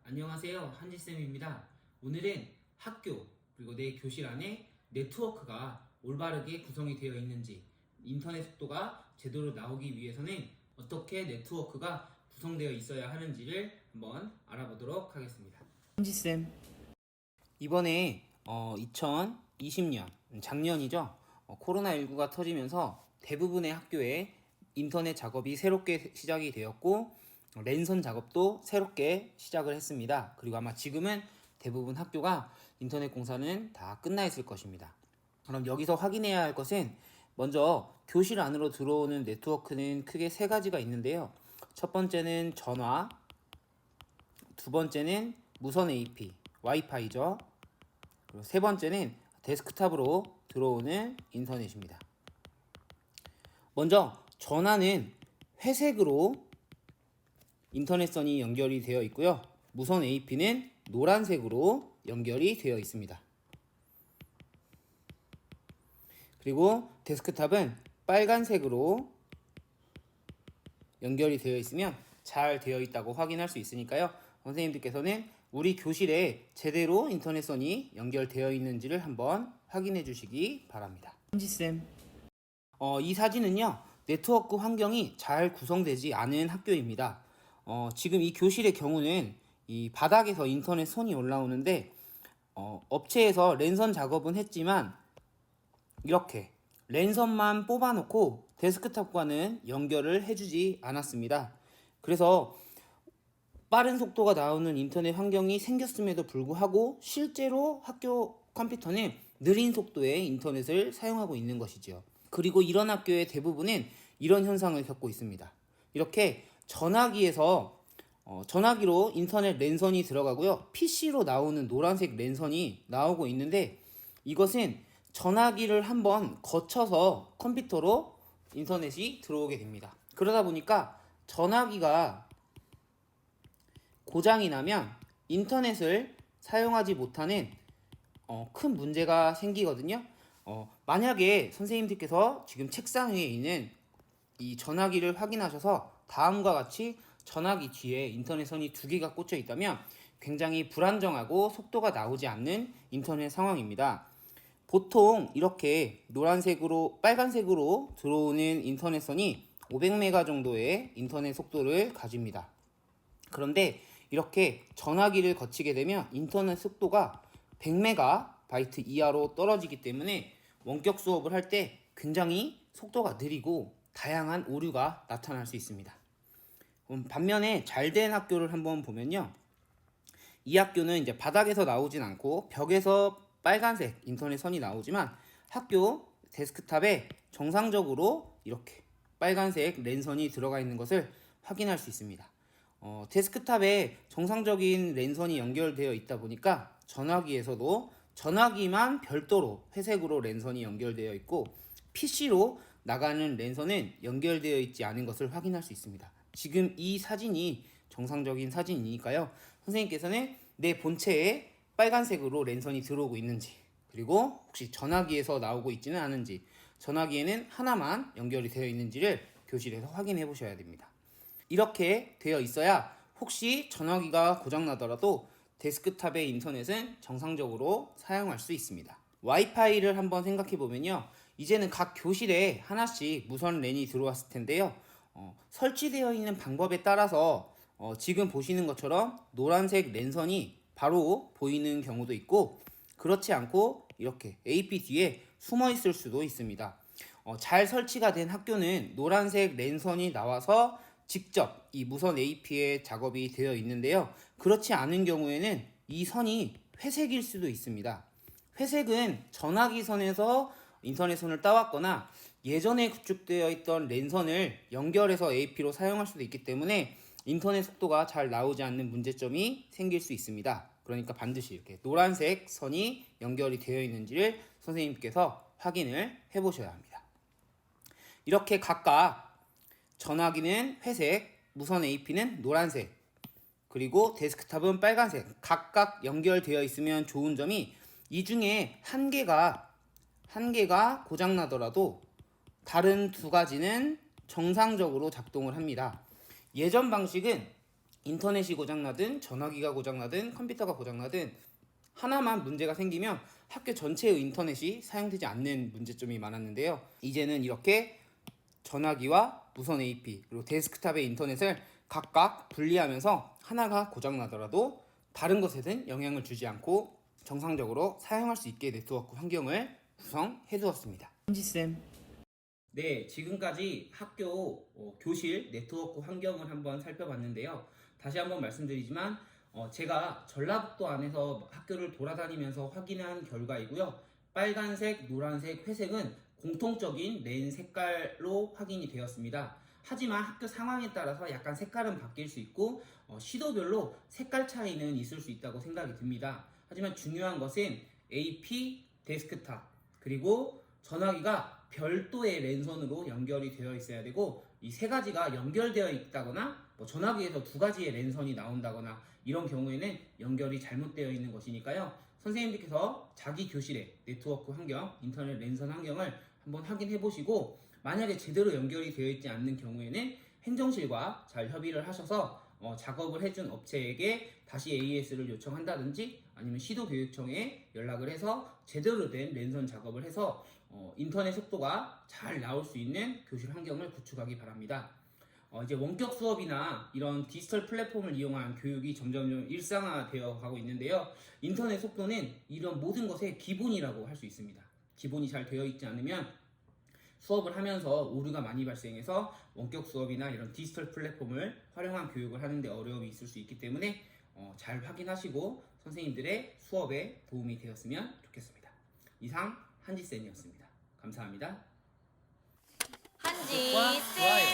안녕하세요, 한지쌤입니다. 오늘은 학교 그리고 내 교실 안에 네트워크가 올바르게 구성이 되어 있는지, 인터넷 속도가 제대로 나오기 위해서는 어떻게 네트워크가 구성되어 있어야 하는지를 한번 알아보도록 하겠습니다. 한지쌤, 이번에 2020년 작년이죠. 코로나19가 터지면서 대부분의 학교에 인터넷 작업이 새롭게 시작이 되었고, 랜선 작업도 새롭게 시작을 했습니다. 그리고 아마 지금은 대부분 학교가 인터넷 공사는 다 끝나 있을 것입니다. 그럼 여기서 확인해야 할 것은, 먼저 교실 안으로 들어오는 네트워크는 크게 세 가지가 있는데요. 첫 번째는 전화, 두 번째는 무선 AP, 와이파이죠. 그리고 세 번째는 데스크탑으로 들어오는 인터넷입니다. 먼저 전화는 회색으로 인터넷선이 연결이 되어 있고요. 무선 AP는 노란색으로 연결이 되어 있습니다. 그리고 데스크탑은 빨간색으로 연결이 되어 있으면 잘 되어 있다고 확인할 수 있으니까요. 선생님들께서는 우리 교실에 제대로 인터넷선이 연결되어 있는지를 한번 확인해 주시기 바랍니다. 한지쌤, 이 사진은요, 네트워크 환경이 잘 구성되지 않은 학교입니다. 지금 이 교실의 경우는 이 바닥에서 인터넷 선이 올라오는데, 업체에서 랜선 작업은 했지만 이렇게 랜선만 뽑아놓고 데스크탑과는 연결을 해주지 않았습니다. 그래서 빠른 속도가 나오는 인터넷 환경이 생겼음에도 불구하고 실제로 학교 컴퓨터는 느린 속도의 인터넷을 사용하고 있는 것이죠. 그리고 이런 학교의 대부분은 이런 현상을 겪고 있습니다. 이렇게 전화기에서 전화기로 인터넷 랜선이 들어가고요. PC로 나오는 노란색 랜선이 나오고 있는데, 이것은 전화기를 한번 거쳐서 컴퓨터로 인터넷이 들어오게 됩니다. 그러다 보니까 전화기가 고장이 나면 인터넷을 사용하지 못하는 큰 문제가 생기거든요. 만약에 선생님들께서 지금 책상 위에 있는 이 전화기를 확인하셔서 다음과 같이 전화기 뒤에 인터넷선이 두 개가 꽂혀 있다면 굉장히 불안정하고 속도가 나오지 않는 인터넷 상황입니다. 보통 이렇게 노란색으로 빨간색으로 들어오는 인터넷선이 500메가 정도의 인터넷 속도를 가집니다. 그런데 이렇게 전화기를 거치게 되면 인터넷 속도가 100메가바이트 이하로 떨어지기 때문에 원격 수업을 할 때 굉장히 속도가 느리고 다양한 오류가 나타날 수 있습니다. 반면에 잘 된 학교를 한번 보면요, 이 학교는 이제 바닥에서 나오진 않고 벽에서 빨간색 인터넷 선이 나오지만 학교 데스크탑에 정상적으로 이렇게 빨간색 랜선이 들어가 있는 것을 확인할 수 있습니다. 데스크탑에 정상적인 랜선이 연결되어 있다 보니까 전화기에서도 전화기만 별도로 회색으로 랜선이 연결되어 있고 PC로 나가는 랜선은 연결되어 있지 않은 것을 확인할 수 있습니다. 지금 이 사진이 정상적인 사진이니까요. 선생님께서는 내 본체에 빨간색으로 랜선이 들어오고 있는지, 그리고 혹시 전화기에서 나오고 있지는 않은지, 전화기에는 하나만 연결이 되어 있는지를 교실에서 확인해 보셔야 됩니다. 이렇게 되어 있어야 혹시 전화기가 고장나더라도 데스크탑의 인터넷은 정상적으로 사용할 수 있습니다. 와이파이를 한번 생각해 보면요, 이제는 각 교실에 하나씩 무선 랜이 들어왔을 텐데요. 설치되어 있는 방법에 따라서 지금 보시는 것처럼 노란색 랜선이 바로 보이는 경우도 있고, 그렇지 않고 이렇게 AP 뒤에 숨어 있을 수도 있습니다. 잘 설치가 된 학교는 노란색 랜선이 나와서 직접 이 무선 AP에 작업이 되어 있는데요. 그렇지 않은 경우에는 이 선이 회색일 수도 있습니다. 회색은 전화기 선에서 인터넷 선을 따왔거나 예전에 구축되어 있던 랜선을 연결해서 AP로 사용할 수도 있기 때문에 인터넷 속도가 잘 나오지 않는 문제점이 생길 수 있습니다. 그러니까 반드시 이렇게 노란색 선이 연결이 되어 있는지를 선생님께서 확인을 해 보셔야 합니다. 이렇게 각각 전화기는 회색, 무선 AP는 노란색, 그리고 데스크탑은 빨간색 각각 연결되어 있으면 좋은 점이, 이 중에 한 개가 고장나더라도 다른 두 가지는 정상적으로 작동을 합니다. 예전 방식은 인터넷이 고장나든 전화기가 고장나든 컴퓨터가 고장나든 하나만 문제가 생기면 학교 전체의 인터넷이 사용되지 않는 문제점이 많았는데요. 이제는 이렇게 전화기와 무선 AP 그리고 데스크탑의 인터넷을 각각 분리하면서 하나가 고장나더라도 다른 것에는 영향을 주지 않고 정상적으로 사용할 수 있게 네트워크 환경을 구성해 두었습니다. 현지쌤. 네, 지금까지 학교 교실 네트워크 환경을 한번 살펴봤는데요. 다시 한번 말씀드리지만 제가 전라북도 안에서 학교를 돌아다니면서 확인한 결과이고요. 빨간색, 노란색, 회색은 공통적인 랜 색깔로 확인이 되었습니다. 하지만 학교 상황에 따라서 약간 색깔은 바뀔 수 있고 시도별로 색깔 차이는 있을 수 있다고 생각이 듭니다. 하지만 중요한 것은 AP, 데스크탑, 그리고 전화기가 별도의 랜선으로 연결이 되어 있어야 되고 이 세 가지가 연결되어 있다거나 전화기에서 두 가지의 랜선이 나온다거나 이런 경우에는 연결이 잘못되어 있는 것이니까요. 선생님들께서 자기 교실의 네트워크 환경, 인터넷 랜선 환경을 한번 확인해 보시고 만약에 제대로 연결이 되어 있지 않는 경우에는 행정실과 잘 협의를 하셔서 작업을 해준 업체에게 다시 AES를 요청한다든지 아니면 시도교육청에 연락을 해서 제대로 된 랜선 작업을 해서 인터넷 속도가 잘 나올 수 있는 교실 환경을 구축하기 바랍니다. 이제 원격 수업이나 이런 디지털 플랫폼을 이용한 교육이 점점 일상화되어 가고 있는데요. 인터넷 속도는 이런 모든 것의 기본이라고 할 수 있습니다. 기본이 잘 되어 있지 않으면 수업을 하면서 오류가 많이 발생해서 원격 수업이나 이런 디지털 플랫폼을 활용한 교육을 하는데 어려움이 있을 수 있기 때문에 잘 확인하시고 선생님들의 수업에 도움이 되었으면 좋겠습니다. 이상 한지쌤이었습니다. 감사합니다. 한지쌤